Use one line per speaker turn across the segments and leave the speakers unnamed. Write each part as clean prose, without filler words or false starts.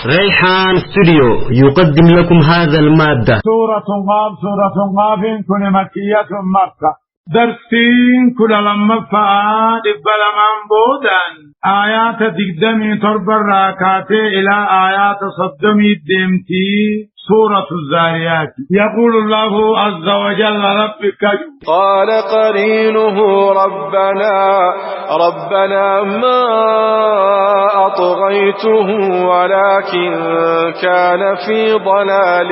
ريحان ستوديو يقدم لكم هذا المادة.
سورة غاف كن مكية مكة درسين كل لما فعاد بلمان بودان آيات دقدمي ترب الراكات إلى آيات صدمي الدمتي سورة الزاريات. يقول الله عز وجل ربك
قال قرينه ربنا ما أطغيته ولكن كان في ضلال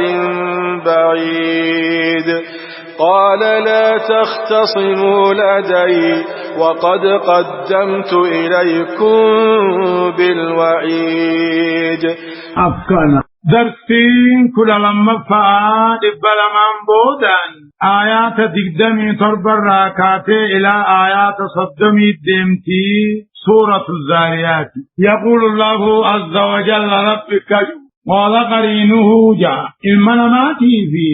بعيد. قال لا تختصموا لدي وقد قدمت إليكم بالوعيد.
أفكنا درسين كل لما فعاد بلمان بودان آيات دقدمي ترب الراكات إلى آيات صدمي الدمتي سورة الزاريات. يقول الله عز وجل ربك قال قرينه جاء المناماتي في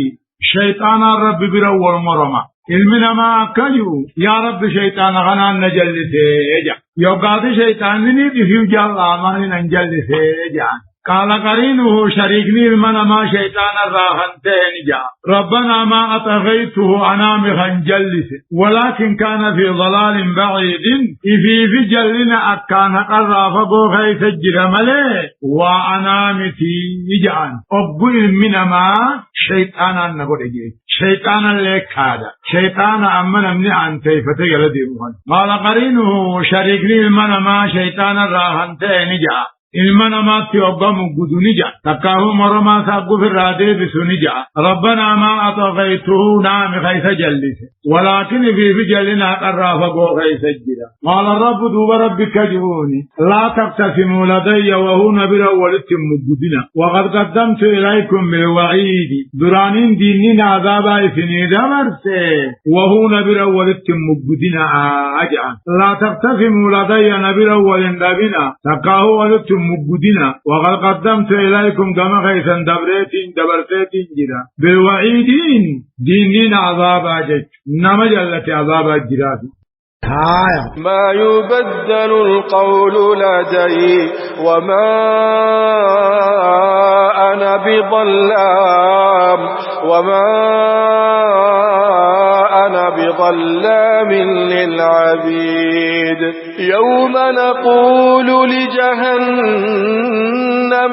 شيطان الرب برول مرمى المنا ما كجو يا رب شيطان غنا نجلسه جا يوقات شيطان ني في جalla ما نجلسه جا. قال قرينه شريكني المنا ما شيطان الراهنتين جا ربنا ما أطغيته أنا مخنجلس ولكن كان في ضلال بعيد في جلنا أكان قرافة بوخي سجر ملي وأنا متي يجعن أبو المنا ما شيطانا نقول شيطانا لك هذا شيطانا أمنا من أنتي فتقل ديبوهن. قال قرينه شريكني المنا ما شيطان الراهنتين جا المنا ما تيوبم غدونيجا تكاهو مرما ساقو في الرادي بسونيجا ربنا ما أطغيته نام خيس جلس ولكن في جلنا قرافة بو خيس جدا. قال الرب دوب ربك جهوني لا تقتسموا لدي وهو نبرا ولتم غدنا وقد قدمت إليكم بالوعيد درانين دينين عذابا إثني دمرسي وهو نبرا ولتم غدنا أجعل لا تقتسموا لدي نبرا ولندبنا تكاهو ولتم مبدنا وقد قدمت إليكم كما خيسا دبرتين جدا بالوعيدين دينين عذاب أجج نما جلت عذاب الجراد.
ما يبدل القول لدي وما أنا بظلام للعبيد. يوم نقول لجهنم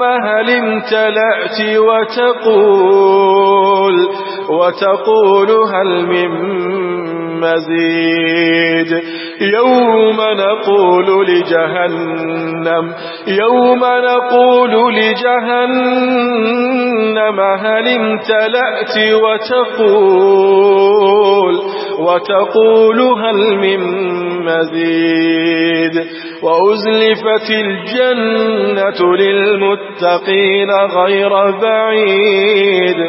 هل امتلأت وتقول هل من مزيد. يوم نقول لجهنم هل امتلأت وتقول هل من مزيد. وأزلفت الجنة للمتقين غير بعيد.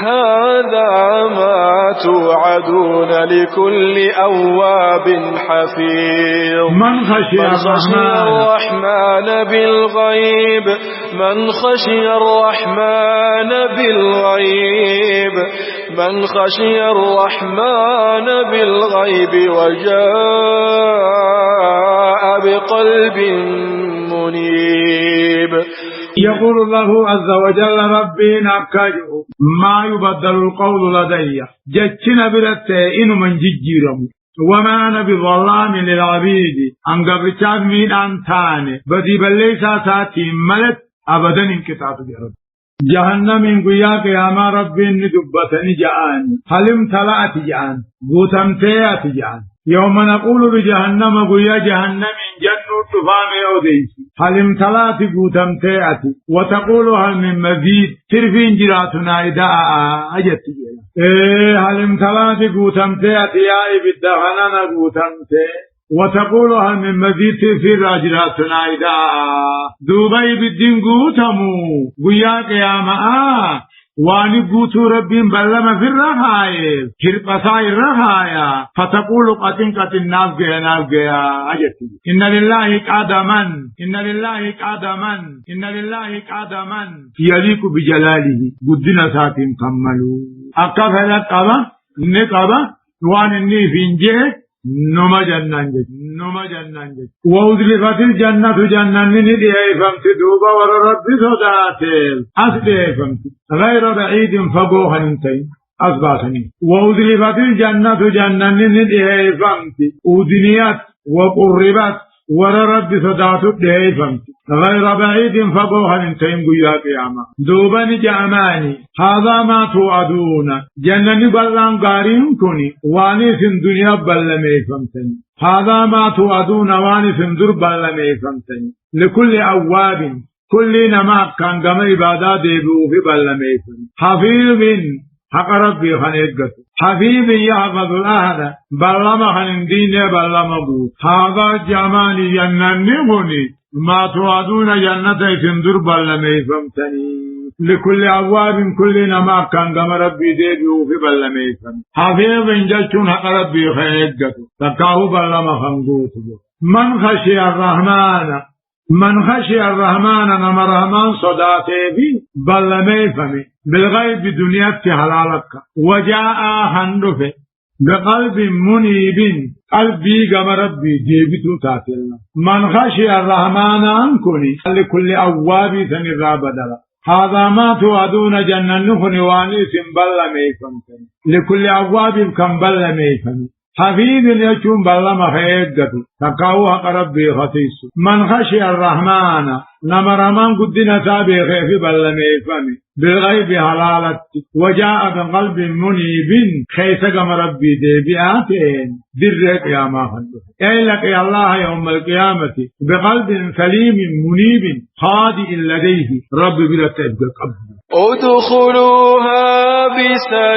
هذا ما توعدون لكل أواب حفيظ. من خشي الرحمن بالغيب وجاء بقلب منيب.
يقول الله عز وجل ربي نكاجو ما يبدل القول لدي جتنا برته إنه من جيرم وما أنا بظلام للعبيد أن قبرتاب مين أنتاني بدي بليسا ساتي ملت أبدا انكتاب جرب جهنم إن قياك يا ما ربي ندبتني جاءني حلم تلأت جاءن بوتمتيات جاءن. يوم نقول بجهنم قيا جهنم جنو تفامي أوديس حلم تلأت بوتمتيات وتقول هل من مزيد ترفين جراتنا إداء أجت جيلا حلم تلأت بوتمتيات يا إبدهننا بوتمتي وتقول هل من مزيد في راجراتنا إذا دوبي بالدين قوتمو قياك يا ماء واني قوتو ربين بلما في الرخاية كربساء الرخاية فتقول قتن نافقيا أجتي. إن لله قادما يليق بجلاله قدنا ساتين كملوا أكفلت قبا نقبا وان النيفين جه نما جنان جد وأزلفت الجنة جنان نديه فمت دوبا ور رب صداتل أسده فمت غير بعيد فقوها ننتين أصباتني وأزلفت الجنة جنان نديه فمت ودنيات وقربت ور رب صداتل ديه فمت غير بعيد فقوها ننتين قيا قياما دوبا نجاماني هذا ما توعدون جنان بلان قارين كوني واني في الدنيا بلمي فمتني هذا ما توعدون واني في الدر بلمي فمتني لكل أواب كل نما كان قم عبادات ديبوه بلمي فمتني حفيظ حق ربي خنقت حفيظ يحفظ الأهل بلما خندين بلما بو هذا جمالي جنني ما توعدون جنة تندر بلمي فمتني لكل أواب كل نما كان قم ربي ديبوه بلمي فمتني حفيظ جلتون حق ربي خنقت تكاو بلما خنقوت من خشي الرحمن نما رحمن صداته بي بلمي فمي بالغيب دنيا حلالك وجاء هندفه بقلب منيب قلبي قم ربي جيبتو تاتلنا من خشي الرحمن أنكني لكل أواب سنرى بدلا هذا ما توعدون جنة نخني وانيس بلمي فمتني لكل أواب كم بلمي فمي حفيظ يجون بلما خيقته تقاو حق ربي خطيس من خشي الرحمن نما رحمن قدنا سابي خيفي بلمي فمي بالغيب حلالت وجاء بقلب منيب خيس قم ربي ديبياتين درك يا ما خلوه اي لك يا الله يوم القيامة بقلب سليم منيب خادئ لديه ربي بلا تبقى قبل
ادخلوها بسلام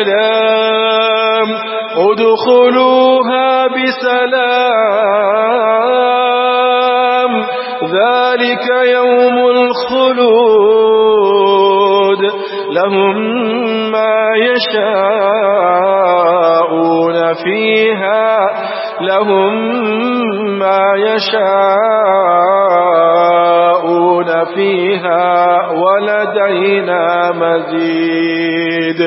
ذلك يوم الخلود لهم ما يشاءون فيها ولدينا مزيد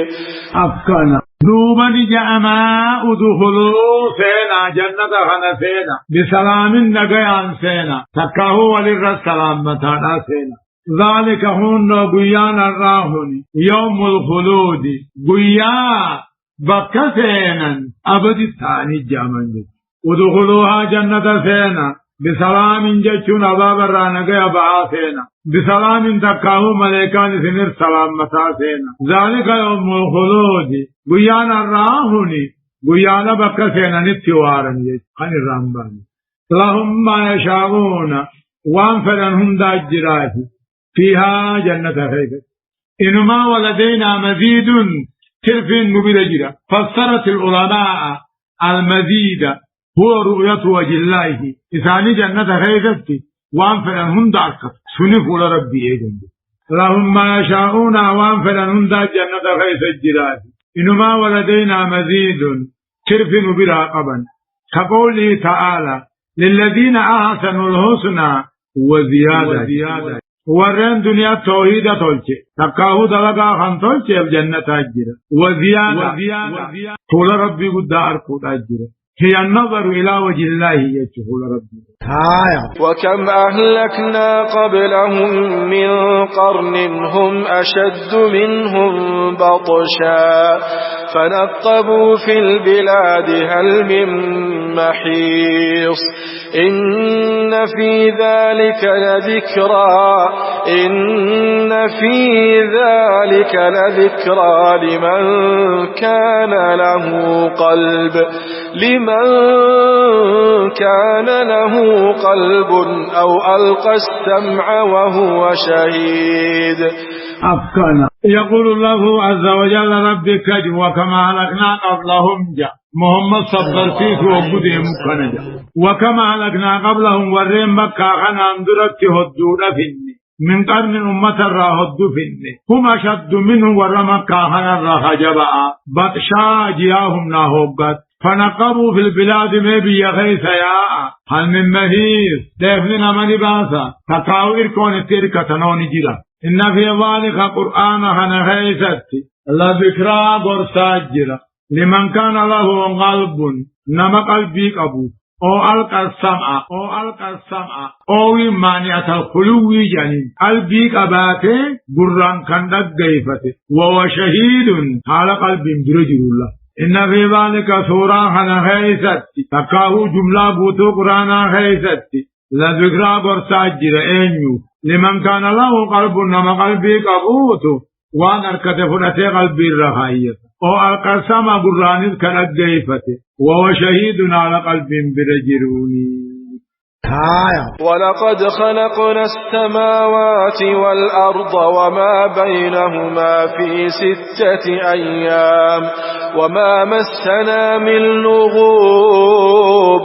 أفكنا دوبا جاءما ادخلوا سينا جنة خنا سينا بسلام نقيان سينا تكاهو وللرسلام متانا سينا ذلك هن قيان الراهن يوم الخلود قيان بكسينا أبد الثاني جامن ادخلوها جنة سينا بسلام جتشون عذاب الرانقيا بعاثينا بسلام تكاهو ملائكان سنر سلام متاسينا ذلك يوم الخلود قيان الراهني قيان بكسينا نتوارن خن الرمباني لهم ما يشاءون وانفرنهم داجراه فيها جنة خيبت إنما ولدينا مزيد ترفين مبرجرة فسرت العلماء المزيد هو رؤية وجه الله إساني جنة خيفتي وانفرنهم داكت سنف لربي إذن لهم ما يشاءون وانفرنهم دا جنة خيفت جراه إنما ولدينا مزيد ترفين براقبا كقوله تعالى للذين أحسنوا الحسنى وزيادة ورين دنيا توحيد تولچه تقاهو دلقا خان تولچه الجنة أجرة وزيادة طول ربي قد أركود أجرة هي النظر إلى وجه الله يجهول ربي
وكم أهلكنا قبلهم من قرن هم أشد منهم بطشا فنقبوا في البلاد هل من محيص إن في ذلك لذكرى لمن كان له قلب أو ألقى السمع وهو شهيد
أفكنا يقول الله عز وجل ربك وكما هلكنا قبلهم جاء محمد صبر فيه وقده مكنجا وكما هلكنا قبلهم ورين مكة خنان درت هدود فيني من قرن أمة الراهد فيني هم أشد منهم ورمكة خنان رخجبا بطشا جياهم ناهوبت فنقبوا في البلاد مبي يغيث ياء هل من مهيز دفننا من باسا تقاوير كون تلك تنوني جلا إن في ذلك قرآن هنغيثت لذكرى برساجرة لمن كان له قلب نما قلبي أبو أو ألقى السمع أو مانعة الخلو جنين قلبي قباته قران كندق قيفته وهو شهيد على قلب برجل الله إن في ذلك سورة خنا خيستي تكاه جملة بوتو قرانا خيستي لذكرى برساجر أنيو لمن كان له قلب نما قلبي قبوتو وان أركت فرته قلبي الرخائية أو ألقى السمع قران كندق قيفته وهو شهيد على قلب برجلوني
ولقد خلقنا السماوات والأرض وما بينهما في 6 أيام وما مسنا من لغوب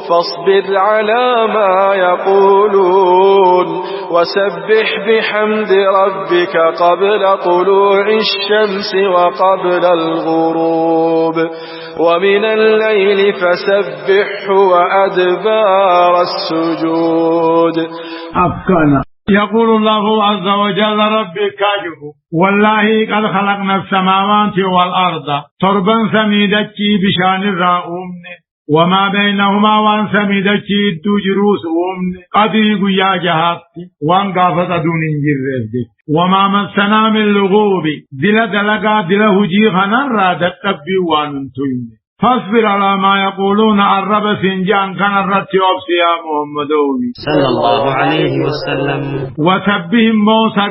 فاصبر على ما يقولون وسبح بحمد ربك قبل طلوع الشمس وقبل الغروب ومن الليل فسبحه وأدبار السجود.
أفكنا يقول الله عز وجل ربي كاجه والله قد خلقنا السماوات والأرض تربا سميدتي بشان الرؤوم وما بينهما وان سميدتي الدجروس قديق يا جهاتي وان قافت دون انجر وما مسنا من لغوب دل دلقا دل هجيخنا رادت تبي وانتوين فاصبر على ما يقولون الرب سنجان كان الرتيوبس يا محمد
صلى الله عليه وسلم
وسبهم موسى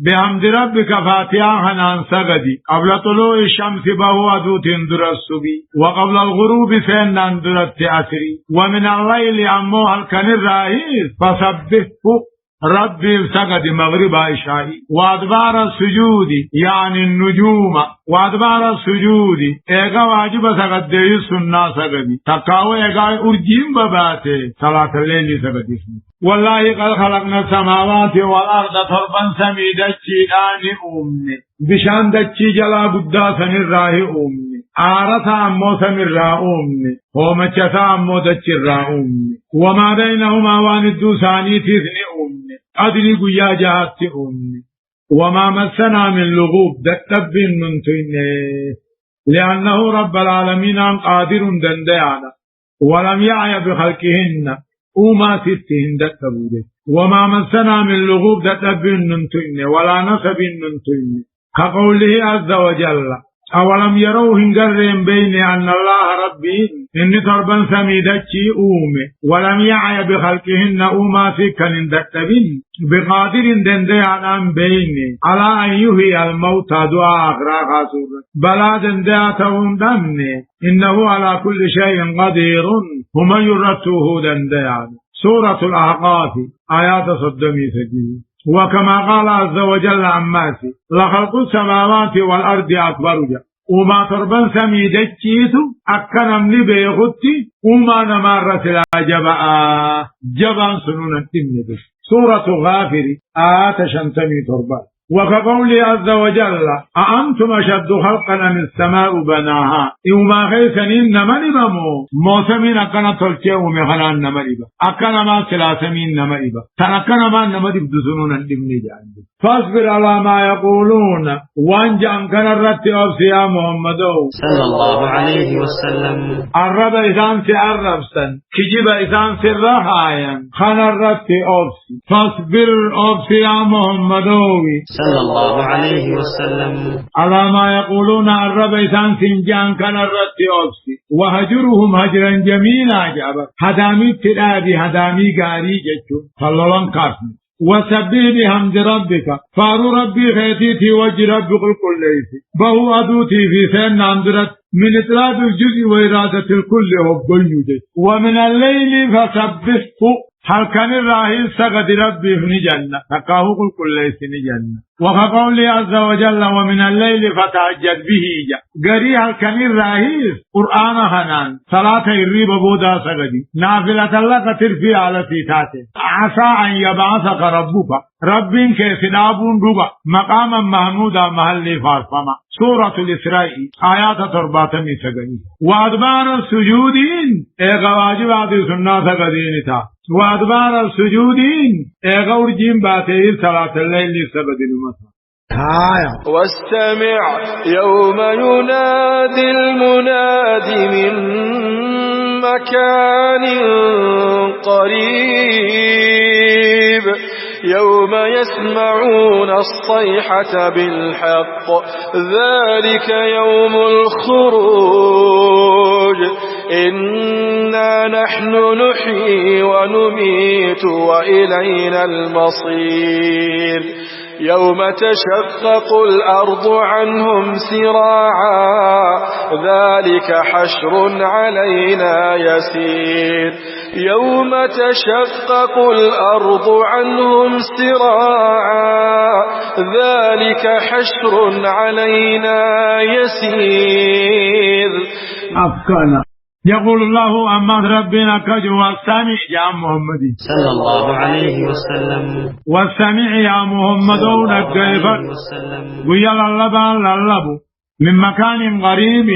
بحمد ربك فاتحا هنان سجدي قبل طلوع الشمس بهو أدوت در الصبي وقبل الغروب سنان در التأثري ومن الليل أمو هلكن الرئيس فسبحه ربي سجد مغرب عشاء وأدبار السجود يعني النجوم وأدبار السجود إيغا واجب سجد دي سنة سجد تقاو إيغا أرجيم بباته صلاة الليل سجد والله قد خلقنا السماوات والأرض تربا سميدا چيدان أمني بشان دچي جلا بدا سن الراه أمني آرثا أمو سمر را أمني ومچسا أمو دچي را أمني وما بينهما واندو ثاني تثني أمني أدري قيا جهات أمني وما مسنا من لغوب دكتب ننتيني لأنه رب العالمين قادر دنديانا ولم يعي بخلقهن وما ستهن دكتبوده وما مسنا من لغوب دكتب ننتيني ولا نسب ننتيني كقوله عز وجل أولم يروا هنجرهم بين أن الله ربي إن تربا سميدتشي أومي ولم يعي بخلقهن أوما سكن دكتبين بقادر دنديان بيني على أن يحيي الموتى دعاء أخرى خاسورا بلا دندياتهم دمني إنه على كل شيء قدير هم يرتوه دنديان سورة الأحقاف آيات 160 وكما قال عز وجل عماسي لخلق السماوات والأرض أكبر جا وما تربا سميدتشيتو أكنم لبيغتي وما نمارت العجباء جبان سنون التمني سورة غافر آيات 500 تربا وكقول عز وجل أأنتم أشد خلقا من السماء بناها وما خيسنين نمربمو موسمين أكنا تلتيه ومخنان نمربا أكنا ما سلاسمين نمربا تنكنا ما نمرب دسنون الدمني جانب فاصبر على ما يقولون وانجا أنكنا الرت أبسي يا محمد
صلى الله عليه وسلم
الرب إذان سي سن كجب إذان سي رخايا خنا الرت أبسي فاصبر أبسي يا محمد
صلى الله عليه وسلم
على ما يقولون الرب إذان سنجان كان الرت أبسي وهجرهم هجرا جميلا جابا هدامي ترابي هدامي غاري جتو صلى الله عليه وسلم وسبح بحمد ربك فارو ربي خيتي وجه رب كل ليس بهو أدوتي في سن اندرت من إطلاق الجزء وإرادة الكل وبل يوجد ومن الليل فسبحه هل كان الراهي سقط ربي في جنة فكاه كل ليس جنة وقول عز وجل ومن الليل فتعجد به جا غري هل كان الراهي قرآن حنان صلاة الريب بودا سقدي نافلة لك ترفي على سيتاته عسى أن يبعثك ربك رب كسنابون ربا مقاما محمودا محل فارفما سورة الإسراء آيات 4 سقدي وأدبار السجودين واجب عدي سنة سقدين تا وأدبار السجودين غور جيم باتي صلاة الليل سبد المسا
واستمع يوم ينادي المناد من مكان قريب يوم يسمعون الصيحة بالحق ذلك يوم الخروج إنا نحن نحيي ونميت وإلينا المصير يوم تشقق الأرض عنهم سراعا ذلك حشر علينا يسير يوم تشقق الأرض عنهم سراعا ذلك حشر علينا يسير.
أفكانا يقول الله أما ربنا كجوا السامع يا محمد
صلى الله عليه وسلم
والسامع يا محمد ونقيبا ويلا اللبان للبو من مكان غريب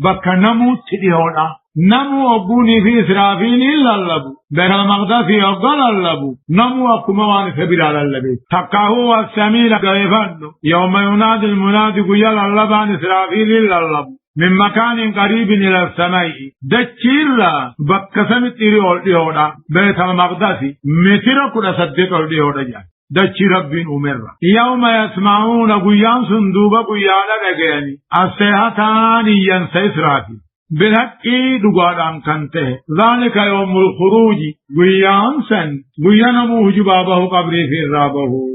بك نمو تديونا نمو أبوني في إسرافيل إلا اللبو بين المقدس يقل اللبو نمو أكموان سبيل على اللبي تقاه والسامع لقيبا يوم ينادي المنادي ويلا اللبان إسرافيل إلا اللبو من مكان قريب إلى السماء دچيلا بكسمت إريودا بيت المقدس متر كل صدق إريودا جا دچي رب أمر يوم يسمعون قيام صندوق قيانا لغياني السيحتان ينسيسراتي بالحق دقادان كنته ذلك يوم الخروج قيام سن قيانمو جبابه قبري في رابه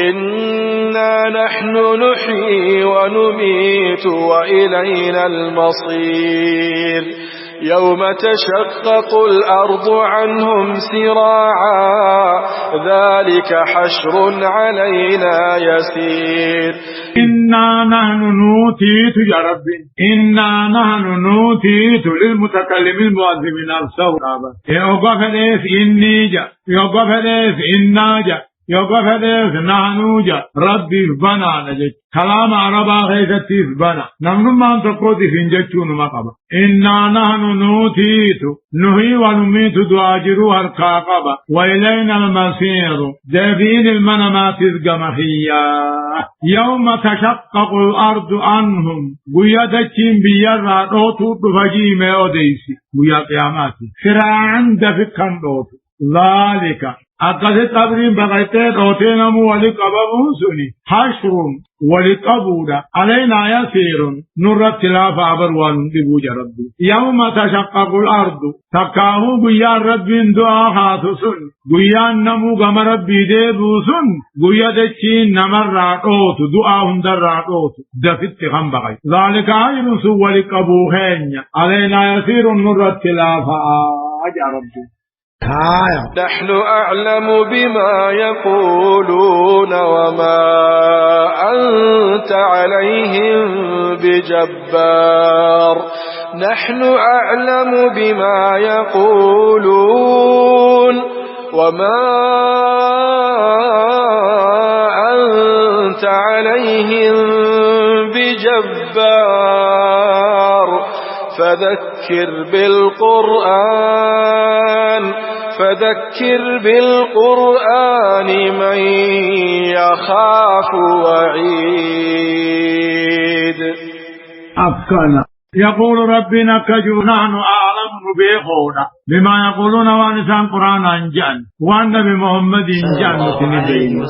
إنا نحن نحيي ونميت وإلينا المصير يوم تشقق الأرض عنهم سراعا ذلك حشر علينا يسير.
إنا نحن نوتيت يا رب إنا نحن نوتيت للمتكلم المؤذن نفسه يوقف ليس إني جا يوقف ليس إنا جا يوقف ليس نحنوجا ربي فبنا نجد كلام عربا غيثتي فبنا نمن ما انتقود فنجتون مقبا إنا نحن نوتيت نهي ونميت دواجرو هرقاقبا وإلينا المصير دفين المنامات القمخية يوم تشقق الأرض عنهم قيادتهم بيرا روتو بفجيم أوديسي قيا قياماتي سراعا دفقا روتو ذلك أقصد قبرين بغيتين روتين ولقبابون سني حشر ولقبودا علينا يسير نور التلاف عبروان دبوج ربي يوم تشقق الأرض تكاهو بيان ربين دعاها سن بيان نمو غم ربي ديبو سن بيادتين نمر راتوت دعاهم در راتوت دفت غم بغي ذلك عين سوى لقبوهين علينا يسير نور التلاف أجع ربي.
نحن أعلم بما يقولون وما أنت عليهم بجبار نحن أعلم بما يقولون وما أنت عليهم بجبار فذكر بالقرآن من يخاف وعيد.
أفكانا يقول ربنا كجو نحن أعلم بيخونا بما يقولون وانسان قرآن انجان والنبي محمد انجان متنبين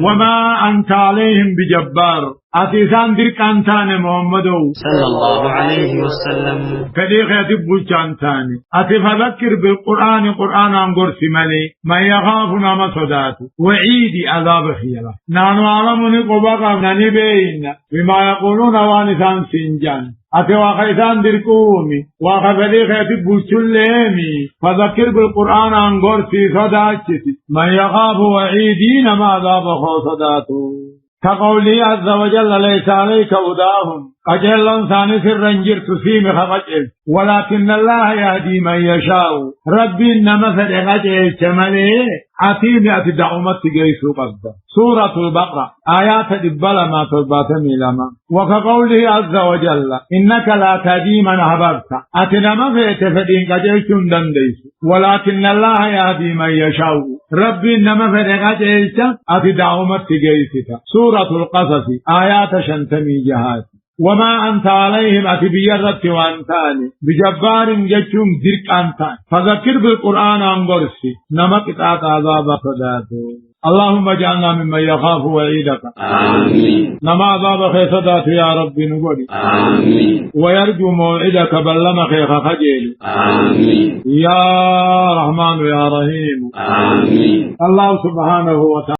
وما أنت عليهم بجبار أتيسان درك أنتاني محمدو
صلى الله عليه وسلم
فديخ يتبوش أنتاني أتفذكر بالقرآن قرآن أنقر سمالي ما يخافنا مصداته وعيدي عذاب خيرا نحن أعلمني قبقى ننبين بما يقولون وانسان سنجان أتي واخيسان دركومي واخفديخ يتبوش الليمي فذكر بالقرآن أنقر صداتي من يخاف وعيدين ما عذاب خصداته كقولي عز وجل ليس عليك هداهم أجل ثاني سرا جرت سيم خفجل ولكن الله يهدي من يشاء ربي إنما فدغجل شمالي عتيم أتدعومت جيسو قصدا سورة البقرة آيات دبلا ما ترباتني لما وكقوله عز وجل إنك لا تهدي من أحببت أتنما فيتفدين قجل شندن ديسو ولكن الله يهدي من يشاء ربي نما فرقات إيشا أتي دعومت تجيستا سورة القصص آيات شنتمي جهات وما أنت عليهم أتي بيرت وانتاني بجبار جتشم ذرك أنتان فذكر بالقرآن عن قرسي نما قطعت عذاب صداته اللهم اجعلنا ممن يخاف وعيدك
آمين
نما عذاب خيصدات يا ربي نقولي
آمين
ويرجو موعدك بلما خيخ خجيل
آمين
يا رحمن يا رحيم
آمين
الله سبحانه وتعالى